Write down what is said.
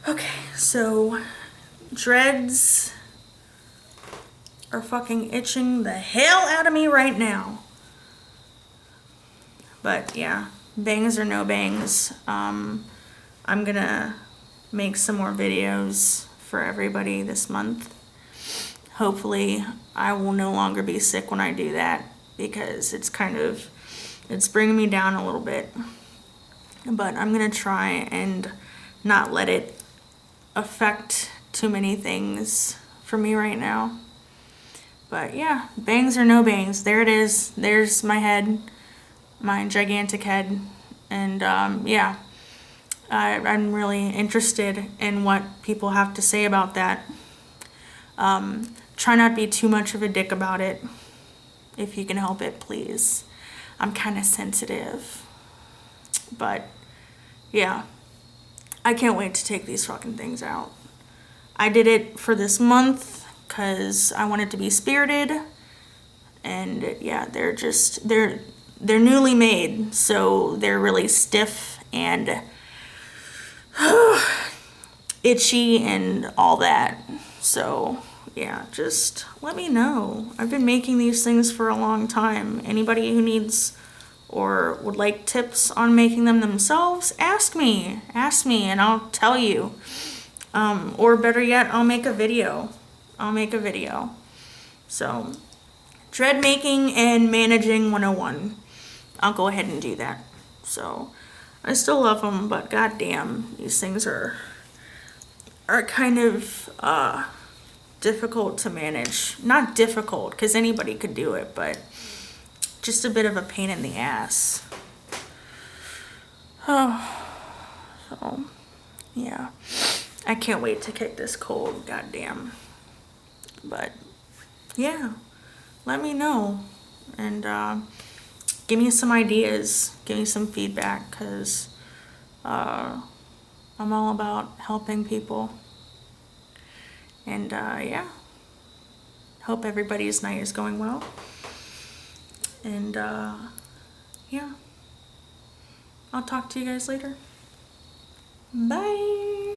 Okay, so dreads are fucking itching the hell out of me right now. But yeah, bangs or no bangs. I'm gonna make some more videos for everybody this month. Hopefully I will no longer be sick when I do that, because it's bringing me down a little bit. But I'm gonna try and not let it affect too many things for me right now. But yeah, bangs or no bangs, there it is. There's my head, my gigantic head. And yeah, I'm really interested in what people have to say about that. Try not to be too much of a dick about it, if you can help it, please. I'm kind of sensitive. But yeah, I can't wait to take these fucking things out. I did it for this month because I wanted to be spirited. And yeah, they're newly made, so they're really stiff and itchy and all that. So yeah, just let me know. I've been making these things for a long time. Anybody who needs or would like tips on making them themselves, ask me and I'll tell you. Or better yet, I'll make a video. So, dread making and managing 101. I'll go ahead and do that. So, I still love them, but goddamn, these things are kind of difficult to manage. Not difficult, because anybody could do it, but just a bit of a pain in the ass. Oh, so yeah, I can't wait to kick this cold. Goddamn. But yeah, let me know and give me some ideas, give me some feedback, because I'm all about helping people. And yeah, hope everybody's night is going well. And yeah, I'll talk to you guys later. Bye.